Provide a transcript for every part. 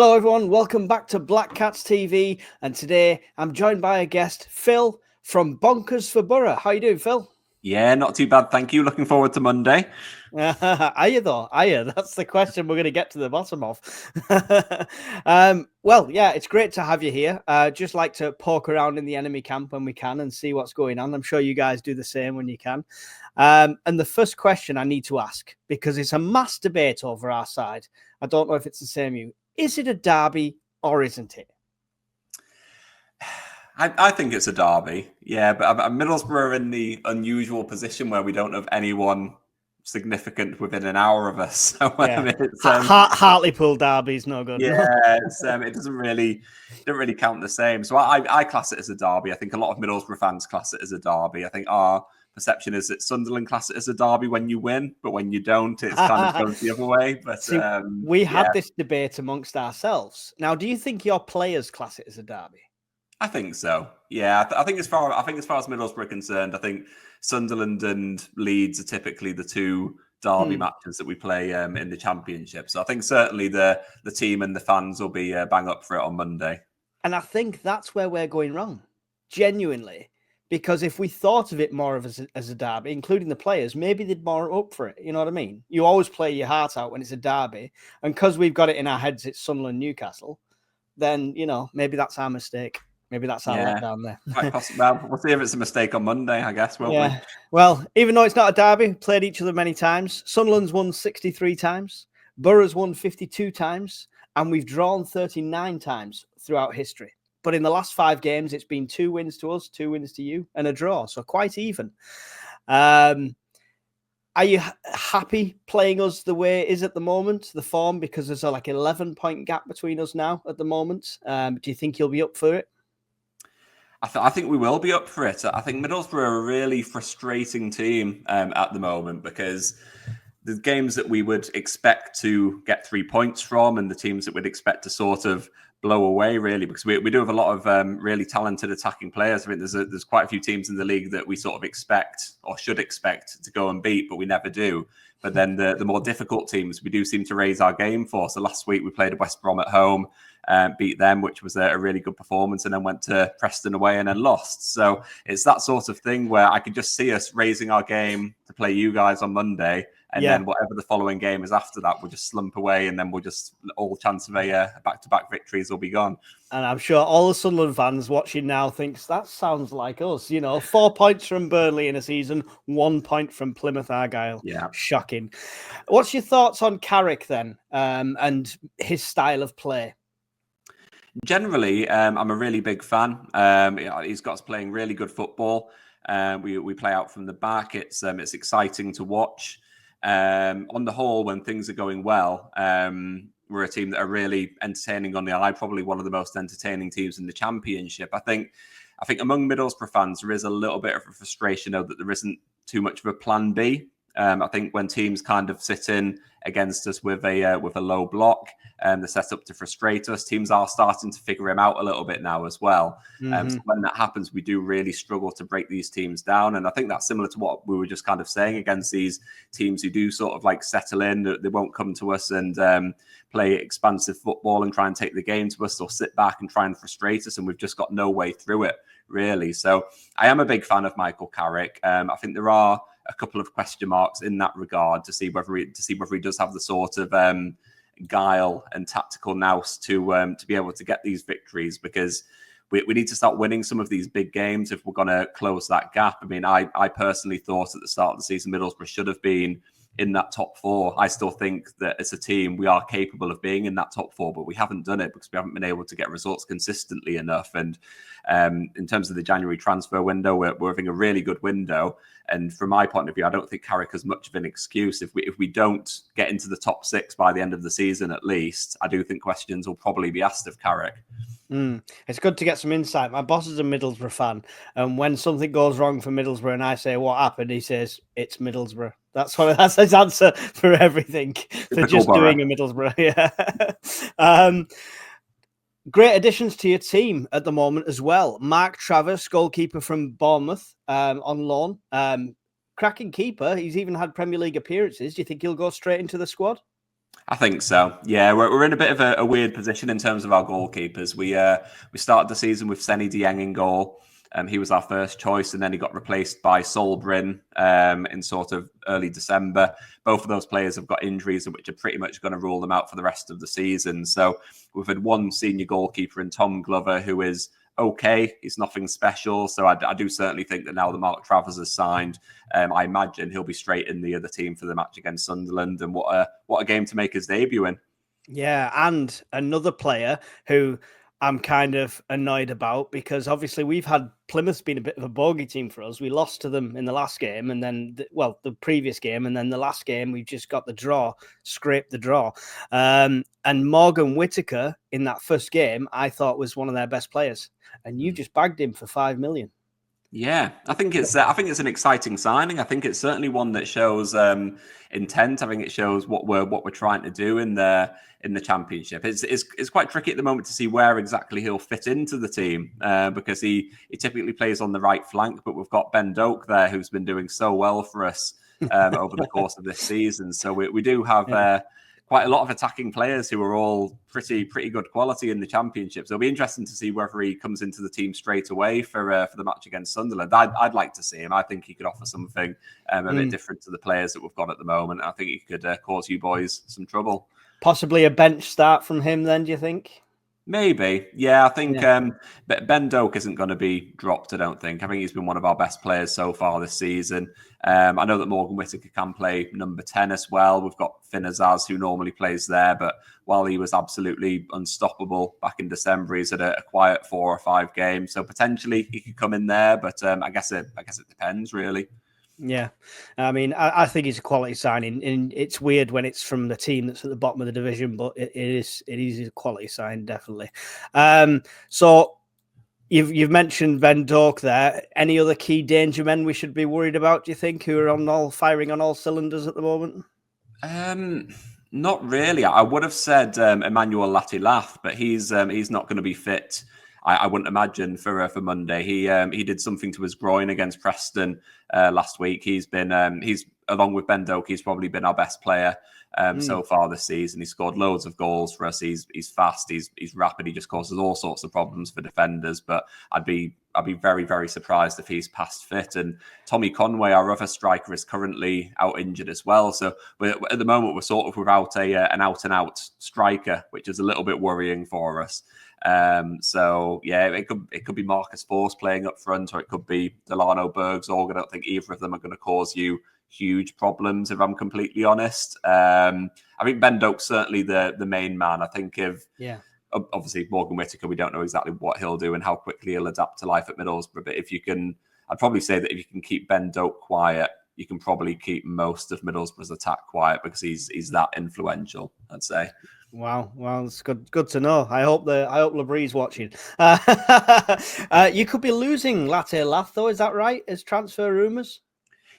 Hello, everyone. Welcome back to Black Cats TV. And today I'm joined by a guest, Phil from BonkersForBoro. How you doing, Phil? Yeah, not too bad. Thank you. Looking forward to Monday. Are you, though? Are you? That's the question we're going to get to the bottom of. Well, yeah, it's great to have you here. Just like to poke around in the enemy camp when we can and see what's going on. I'm sure you guys do the same when you can. And the first question I need to ask, because it's a mass debate over our side. I don't know if it's the same you. Is it a derby or isn't it? I think it's a derby. Yeah, but Middlesbrough are in the unusual position where we don't have anyone significant within an hour of us. So Yeah. Hartlepool derby is no good. Yeah, it don't really count the same. So I class it as a derby. I think a lot of Middlesbrough fans class it as a derby. I think our perception is that Sunderland class it as a derby when you win, but when you don't, it's kind of goes the other way. But see, we had this debate amongst ourselves. Now, do you think your players class it as a derby? I think so. Yeah, I think as far as Middlesbrough are concerned, I think Sunderland and Leeds are typically the two derby matches that we play in the Championship. So I think certainly the team and the fans will be bang up for it on Monday. And I think that's where we're going wrong, genuinely. Because if we thought of it more as a derby, including the players, maybe they'd more up for it. You know what I mean? You always play your heart out when it's a derby. And because we've got it in our heads, it's Sunderland, Newcastle, then, maybe that's our mistake. Maybe that's our letdown there. Quite possible. Well, we'll see if it's a mistake on Monday, I guess, won't we? Well, even though it's not a derby, played each other many times. Sunderland's won 63 times. Borough's won 52 times. And we've drawn 39 times throughout history. But in the last 5 games, it's been 2 wins to us, 2 wins to you, and a draw. So quite even. Are you happy playing us the way it is at the moment, the form? Because there's a 11-point gap between us now at the moment. Do you think you'll be up for it? I think we will be up for it. I think Middlesbrough are a really frustrating team at the moment because the games that we would expect to get 3 points from and the teams that we'd expect to sort of blow away, really, because we do have a lot of really talented attacking players. I mean, there's quite a few teams in the league that we sort of expect or should expect to go and beat, but we never do. But then the more difficult teams, we do seem to raise our game for. So last week we played West Brom at home, beat them, which was a really good performance, and then went to Preston away and then lost. So it's that sort of thing where I could just see us raising our game to play you guys on Monday. And then whatever the following game is after that, we'll just slump away, and then we'll just all chance of a back-to-back victories will be gone. And I'm sure all the Sunderland fans watching now thinks that sounds like us. 4 points from Burnley in a season, 1 point from Plymouth Argyle. Yeah, shocking. What's your thoughts on Carrick then, and his style of play? Generally, I'm a really big fan. He's got us playing really good football. We play out from the back. It's exciting to watch. On the whole, when things are going well, we're a team that are really entertaining on the eye, probably one of the most entertaining teams in the Championship. I think among Middlesbrough fans, there is a little bit of a frustration though that there isn't too much of a plan B. I think when teams kind of sit in against us with a low block, they're set up to frustrate us. Teams are starting to figure him out a little bit now as well. So when that happens, we do really struggle to break these teams down. And I think that's similar to what we were just kind of saying against these teams who do sort of settle in. They won't come to us and play expansive football and try and take the game to us, or sit back and try and frustrate us. And we've just got no way through it, really. So I am a big fan of Michael Carrick. I think there are a couple of question marks in that regard to see whether he does have the sort of guile and tactical nous to be able to get these victories, because we need to start winning some of these big games if we're going to close that gap. I mean, I personally thought at the start of the season Middlesbrough should have been in that top 4. I still think that as a team we are capable of being in that top 4, but we haven't done it because we haven't been able to get results consistently enough. And in terms of the January transfer window, we're having a really good window. And from my point of view, I don't think Carrick has much of an excuse. If we don't get into the top 6 by the end of the season, at least, I do think questions will probably be asked of Carrick. It's good to get some insight. My boss is a Middlesbrough fan, and when something goes wrong for Middlesbrough and I say, what happened? He says, it's Middlesbrough. That's his answer for everything, for just doing a Middlesbrough. Yeah. Great additions to your team at the moment as well. Mark Travers, goalkeeper from Bournemouth, on loan. Cracking keeper. He's even had Premier League appearances. Do you think he'll go straight into the squad? I think so. Yeah, we're in a bit of a weird position in terms of our goalkeepers. We started the season with Seny Dieng in goal. He was our first choice, and then he got replaced by Solbrin in sort of early December. Both of those players have got injuries, which are pretty much going to rule them out for the rest of the season. So we've had one senior goalkeeper in Tom Glover, who is okay. He's nothing special. So I do certainly think that now that Mark Travers has signed, I imagine he'll be straight in the other team for the match against Sunderland. And what a game to make his debut in. Yeah, and another player who I'm kind of annoyed about, because obviously we've had Plymouth's been a bit of a bogey team for us. We lost to them in the last game, and then the previous game, and then the last game we've just got the draw, scraped the draw. And Morgan Whittaker in that first game, I thought was one of their best players, and you just bagged him for $5 million. Yeah, I think it's an exciting signing. I think it's certainly one that shows intent. I think it shows what we're trying to do in the championship. It's quite tricky at the moment to see where exactly he'll fit into the team because he typically plays on the right flank, but we've got Ben Doak there who's been doing so well for us over the course of this season. So we do have quite a lot of attacking players who are all pretty good quality in the championship. So it'll be interesting to see whether he comes into the team straight away for the match against Sunderland. I'd like to see him. I think he could offer something a bit different to the players that we've got at the moment. I think he could cause you boys some trouble. Possibly a bench start from him then, do you think? Maybe. Yeah, I think Ben Doak isn't going to be dropped, I don't think. I think he's been one of our best players so far this season. I know that Morgan Whittaker can play number 10 as well. We've got Finn Azaz, who normally plays there, but while he was absolutely unstoppable back in December, he's had a quiet 4 or 5 games. So potentially he could come in there, but I guess it depends, really. Yeah, I mean, I think it's a quality signing, and it's weird when it's from the team that's at the bottom of the division, but it is a quality sign, definitely. So you've mentioned Ben Doak there. Any other key danger men we should be worried about, do you think, who are firing on all cylinders at the moment? Not really. I would have said Emmanuel Latilaf, but he's not going to be fit. I wouldn't imagine for Monday. He did something to his groin against Preston last week. He's along with Ben Doak, he's probably been our best player so far this season. He scored loads of goals for us. He's fast. He's rapid. He just causes all sorts of problems for defenders. But I'd be very, very surprised if he's past fit. And Tommy Conway, our other striker, is currently out injured as well. So at the moment we're sort of without an out and out striker, which is a little bit worrying for us. So yeah, it could be Marcus Force playing up front, or it could be Delano Bergsorg. I don't think either of them are going to cause you huge problems, if I'm completely honest. I think Ben Doak's certainly the main man. I think obviously Morgan Whittaker, we don't know exactly what he'll do and how quickly he'll adapt to life at Middlesbrough. But I'd probably say that if you can keep Ben Doak quiet, you can probably keep most of Middlesbrough's attack quiet because he's that influential, I'd say. Wow, it's good to know. I hope Labree's watching. You could be losing Latilaf, though. Is that right? As transfer rumours?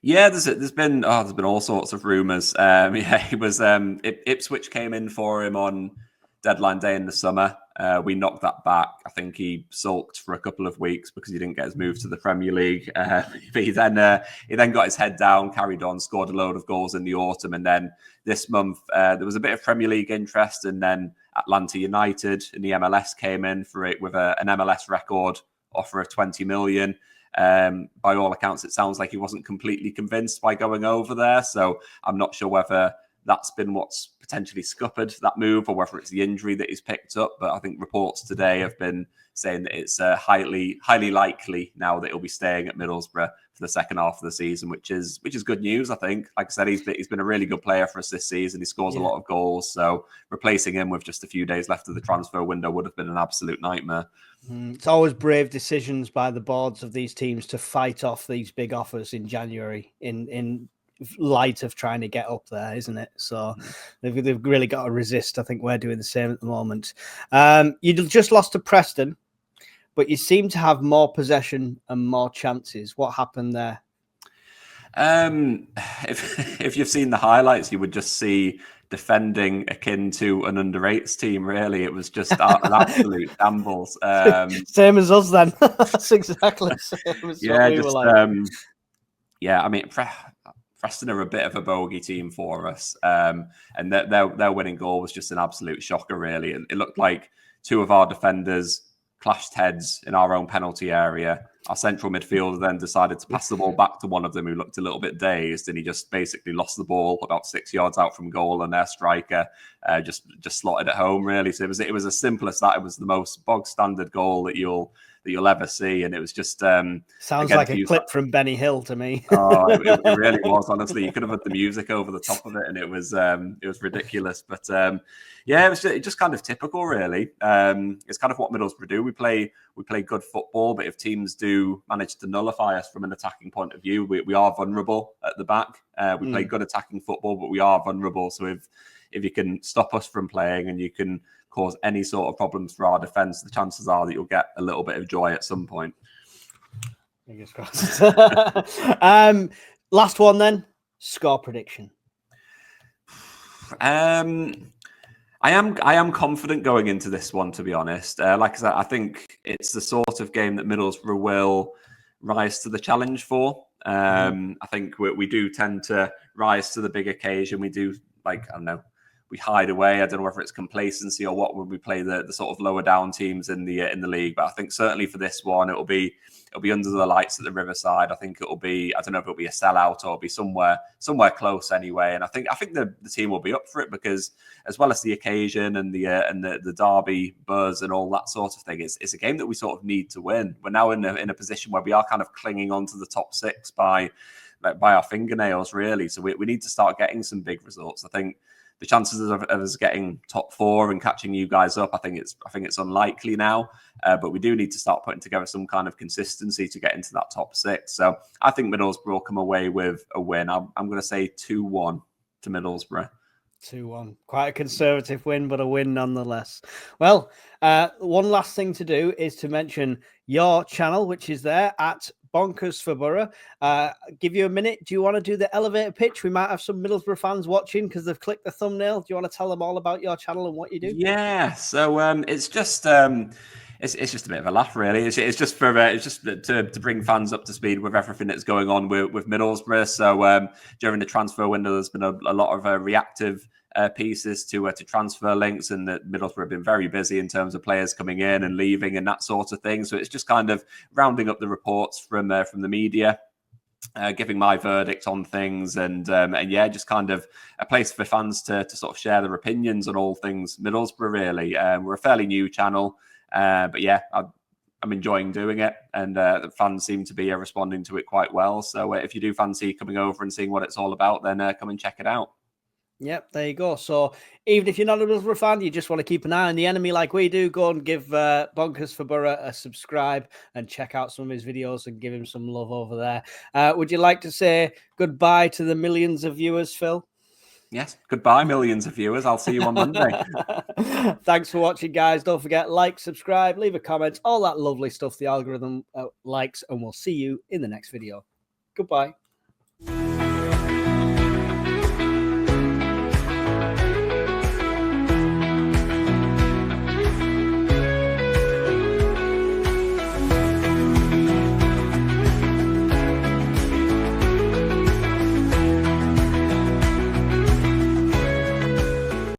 Yeah, there's been all sorts of rumours. He was Ipswich came in for him on deadline day in the summer. We knocked that back. I think he sulked for a couple of weeks because he didn't get his move to the Premier League. But he then got his head down, carried on, scored a load of goals in the autumn, and then this month there was a bit of Premier League interest, and then Atlanta United in the MLS came in for it with an MLS record offer of 20 million. By all accounts, it sounds like he wasn't completely convinced by going over there. So I'm not sure whether that's been what's potentially scuppered that move or whether it's the injury that he's picked up. But I think reports today have been saying that it's highly likely now that he'll be staying at Middlesbrough for the second half of the season, which is good news, I think. Like I said, he's been a really good player for us this season. He scores a lot of goals. So replacing him with just a few days left of the transfer window would have been an absolute nightmare. It's always brave decisions by the boards of these teams to fight off these big offers in January in light of trying to get up there, isn't it? So they've really got to resist. I think we're doing the same at the moment. You just lost to Preston, but you seem to have more possession and more chances. What happened there? If you've seen the highlights, you would just see defending akin to an under-8s team, really. It was just an absolute shambles. Same as us then. That's exactly the same as I mean, Preston are a bit of a bogey team for us. And their winning goal was just an absolute shocker, really. It looked like two of our defenders clashed heads in our own penalty area. Our central midfielder then decided to pass the ball back to one of them who looked a little bit dazed, and he just basically lost the ball about 6 yards out from goal, and their striker just slotted it home, really. So it was as simple as that. It was the most bog standard goal that you'll ever see, and it was just sounds like a clip from Benny Hill to me. Oh, it really was. Honestly, you could have had the music over the top of it, and it was ridiculous. But yeah, it was just kind of typical, really. It's kind of what Middlesbrough do. We play good football, but if teams do manage to nullify us from an attacking point of view, we are vulnerable at the back. We play good attacking football, but we are vulnerable. So if you can stop us from playing and you can cause any sort of problems for our defence, the chances are that you'll get a little bit of joy at some point. Fingers crossed. Last one then. Score prediction. I am confident going into this one, to be honest. Like I said, I think it's the sort of game that Middlesbrough will rise to the challenge for. I think we do tend to rise to the big occasion. We do, like, I don't know, we hide away. I don't know whether it's complacency or what when we play the sort of lower down teams in the league. But I think certainly for this one, it'll be under the lights at the Riverside. I think it'll be, I don't know if it'll be a sellout or it'll be somewhere close anyway. And I think the team will be up for it, because as well as the occasion and the derby buzz and all that sort of thing, it's a game that we sort of need to win. We're now in a position where we are kind of clinging on to the top six by our fingernails, really. So we need to start getting some big results. I think the chances of us getting top four and catching you guys up, I think it's unlikely now. But we do need to start putting together some kind of consistency to get into that top six. So I think Middlesbrough will come away with a win. I'm going to say 2-1 to Middlesbrough. 2-1. Quite a conservative win, but a win nonetheless. Well, one last thing to do is to mention your channel, which is there at BonkersForBoro. Give you a minute. Do you want to do the elevator pitch? We might have some Middlesbrough fans watching because they've clicked the thumbnail. Do you want to tell them all about your channel and what you do? Yeah. So it's just it's just a bit of a laugh, really. It's just to bring fans up to speed with everything that's going on with Middlesbrough. So during the transfer window, there's been a lot of reactive pieces to transfer links, and that Middlesbrough have been very busy in terms of players coming in and leaving and that sort of thing. So it's just kind of rounding up the reports from the media, giving my verdict on things, and yeah, just kind of a place for fans to sort of share their opinions on all things Middlesbrough, really. We're a fairly new channel, but yeah, I'm enjoying doing it, and the fans seem to be responding to it quite well. So if you do fancy coming over and seeing what it's all about, then come and check it out. Yep, there you go. So even if you're not a Middlesbrough fan, you just want to keep an eye on the enemy like we do, go and give BonkersForBoro a subscribe and check out some of his videos and give him some love over there. Would you like to say goodbye to the millions of viewers, Phil? Yes, goodbye, millions of viewers. I'll see you on Monday. Thanks for watching, guys. Don't forget, like, subscribe, leave a comment, all that lovely stuff the algorithm likes, and we'll see you in the next video. Goodbye.